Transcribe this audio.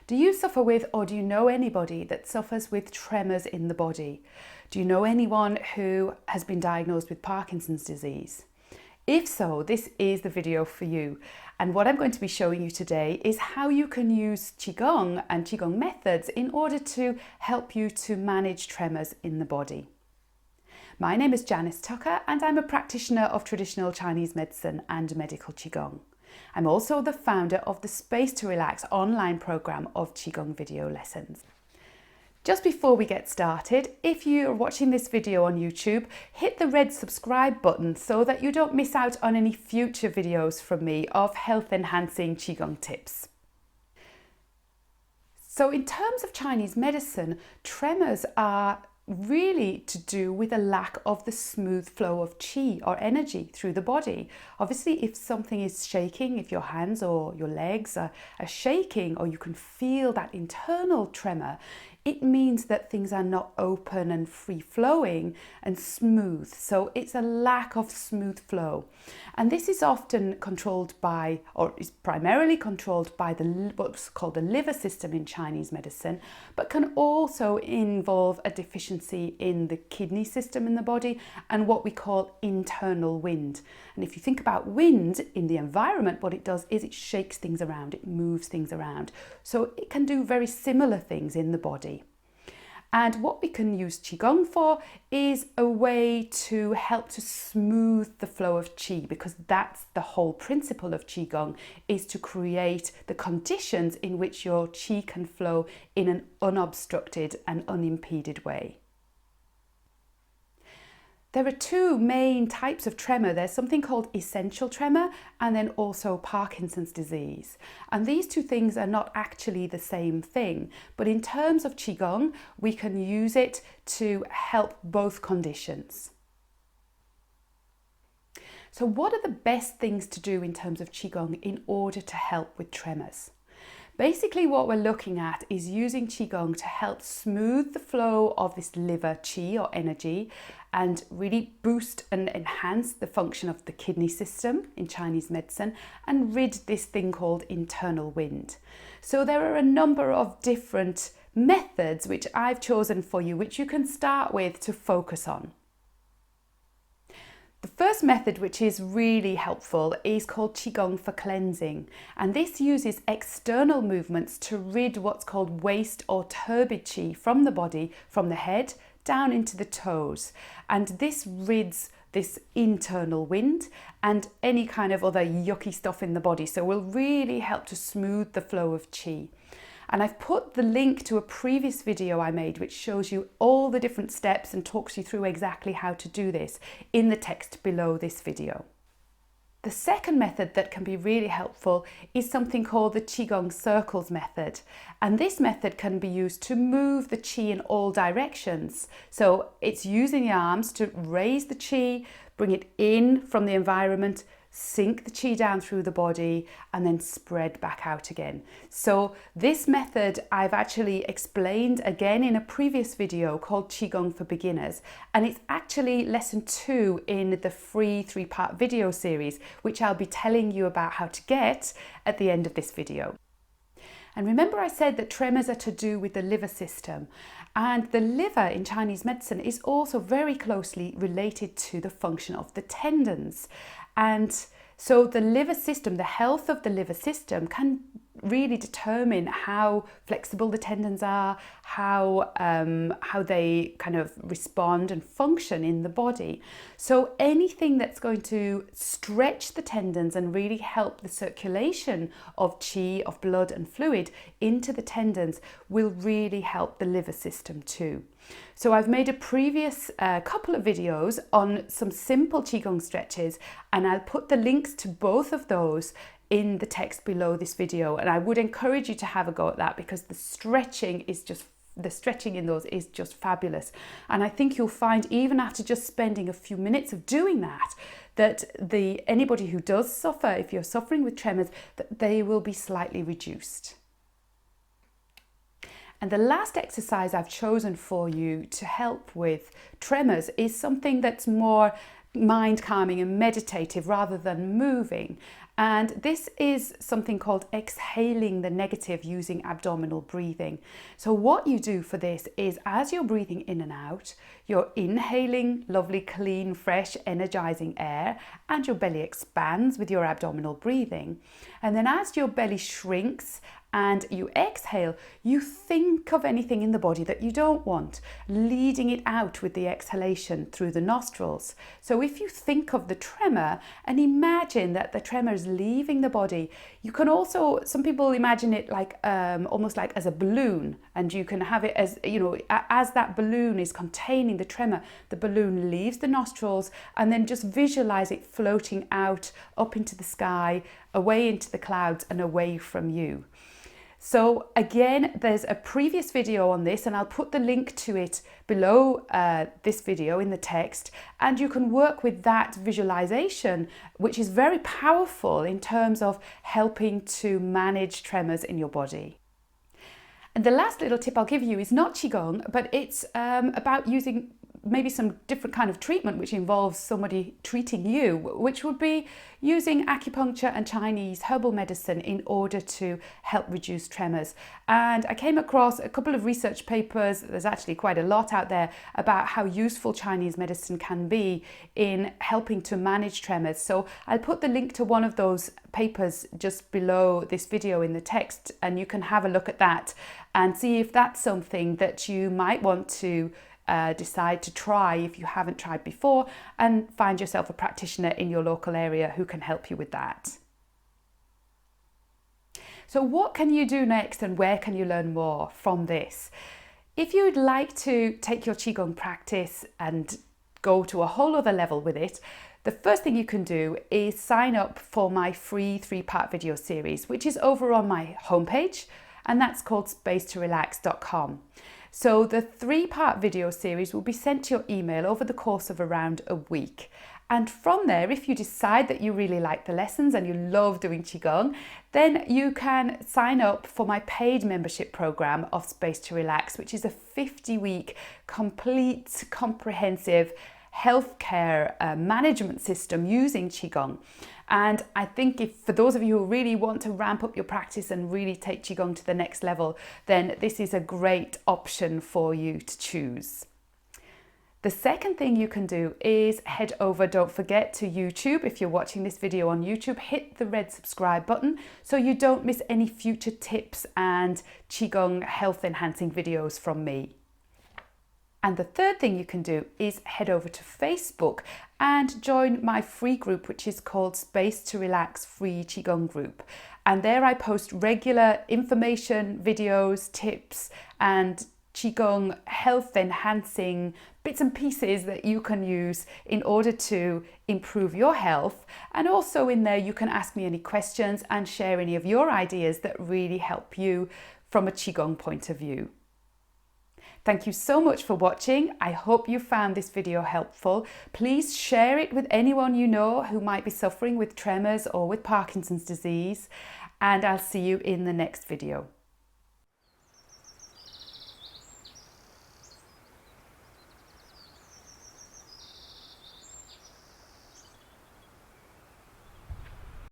Do you suffer with, or do you know anybody that suffers with tremors in the body? Do you know anyone who has been diagnosed with Parkinson's disease? If so, this is the video for you. And what I'm going to be showing you today is how you can use Qigong and Qigong methods in order to help you to manage tremors in the body. My name is Janice Tucker and I'm a practitioner of traditional Chinese medicine and medical Qigong. I'm also the founder of the Space to Relax online program of Qigong video lessons. Just before we get started, if you're watching this video on YouTube, hit the red subscribe button so that you don't miss out on any future videos from me of health enhancing Qigong tips. So in terms of Chinese medicine, tremors are really to do with a lack of the smooth flow of qi or energy through the body. Obviously, if something is shaking, if your hands or your legs are shaking, or you can feel that internal tremor, it means that things are not open and free flowing and smooth. So it's a lack of smooth flow. And this is often controlled by, or is primarily controlled by what's called the liver system in Chinese medicine, but can also involve a deficiency in the kidney system in the body and what we call internal wind. And if you think about wind in the environment, what it does is it shakes things around, it moves things around. So it can do very similar things in the body. And what we can use Qigong for is a way to help to smooth the flow of qi, because that's the whole principle of Qigong, is to create the conditions in which your qi can flow in an unobstructed and unimpeded way. There are two main types of tremor. There's something called essential tremor and then also Parkinson's disease. And these two things are not actually the same thing. But in terms of Qigong, we can use it to help both conditions. So what are the best things to do in terms of Qigong in order to help with tremors? Basically, what we're looking at is using Qigong to help smooth the flow of this liver qi or energy and really boost and enhance the function of the kidney system in Chinese medicine and rid this thing called internal wind. So there are a number of different methods which I've chosen for you, which you can start with to focus on. The first method, which is really helpful, is called Qigong for cleansing, and this uses external movements to rid what's called waste or turbid qi from the body, from the head down into the toes, and this rids this internal wind and any kind of other yucky stuff in the body, so will really help to smooth the flow of qi. And I've put the link to a previous video I made which shows you all the different steps and talks you through exactly how to do this in the text below this video. The second method that can be really helpful is something called the Qigong circles method. And this method can be used to move the qi in all directions. So it's using the arms to raise the qi, bring it in from the environment, sink the qi down through the body and then spread back out again. So this method I've actually explained again in a previous video called Qigong for Beginners, and it's actually lesson 2 in the free 3-part video series, which I'll be telling you about how to get at the end of this video. And remember I said that tremors are to do with the liver system, and the liver in Chinese medicine is also very closely related to the function of the tendons. And so the liver system, the health of the liver system can really determine how flexible the tendons are, how they kind of respond and function in the body. So anything that's going to stretch the tendons and really help the circulation of qi, of blood and fluid into the tendons will really help the liver system too. So I've made a previous couple of videos on some simple Qigong stretches, and I'll put the links to both of those in the text below this video, and I would encourage you to have a go at that because the stretching in those is just fabulous. And I think you'll find, even after just spending a few minutes of doing that, that anybody who does suffer, if you're suffering with tremors, that they will be slightly reduced. And the last exercise I've chosen for you to help with tremors is something that's more mind calming and meditative rather than moving. And this is something called exhaling the negative using abdominal breathing. So what you do for this is, as you're breathing in and out, you're inhaling lovely, clean, fresh, energizing air, and your belly expands with your abdominal breathing. And then as your belly shrinks and you exhale, you think of anything in the body that you don't want, leading it out with the exhalation through the nostrils. So if you think of the tremor and imagine that the tremor is leaving the body, you can also, some people imagine it like almost like as a balloon, and you can have it as, you know, as that balloon is containing the tremor, the balloon leaves the nostrils, and then just visualize it floating out up into the sky, away into the clouds and away from you. So again, there's a previous video on this, and I'll put the link to it below this video in the text, and you can work with that visualization, which is very powerful in terms of helping to manage tremors in your body. And the last little tip I'll give you is not Qigong, but it's about using maybe some different kind of treatment which involves somebody treating you, which would be using acupuncture and Chinese herbal medicine in order to help reduce tremors. And I came across a couple of research papers, there's actually quite a lot out there, about how useful Chinese medicine can be in helping to manage tremors. So I'll put the link to one of those papers just below this video in the text, and you can have a look at that and see if that's something that you might want to decide to try if you haven't tried before, and find yourself a practitioner in your local area who can help you with that. So what can you do next, and where can you learn more from this? If you'd like to take your Qigong practice and go to a whole other level with it, the first thing you can do is sign up for my free 3-part video series, which is over on my homepage, and that's called spacetorelax.com. So the 3-part video series will be sent to your email over the course of around a week. And from there, if you decide that you really like the lessons and you love doing Qigong, then you can sign up for my paid membership program of Space to Relax, which is a 50-week complete, comprehensive healthcare management system using Qigong. And I think if for those of you who really want to ramp up your practice and really take Qigong to the next level, then this is a great option for you to choose. The second thing you can do is head over, don't forget, to YouTube. If you're watching this video on YouTube, hit the red subscribe button so you don't miss any future tips and Qigong health enhancing videos from me. And the third thing you can do is head over to Facebook and join my free group, which is called Space to Relax Free Qigong Group. And there I post regular information, videos, tips, and Qigong health enhancing bits and pieces that you can use in order to improve your health. And also in there, you can ask me any questions and share any of your ideas that really help you from a Qigong point of view. Thank you so much for watching. I hope you found this video helpful. Please share it with anyone you know who might be suffering with tremors or with Parkinson's disease, and I'll see you in the next video.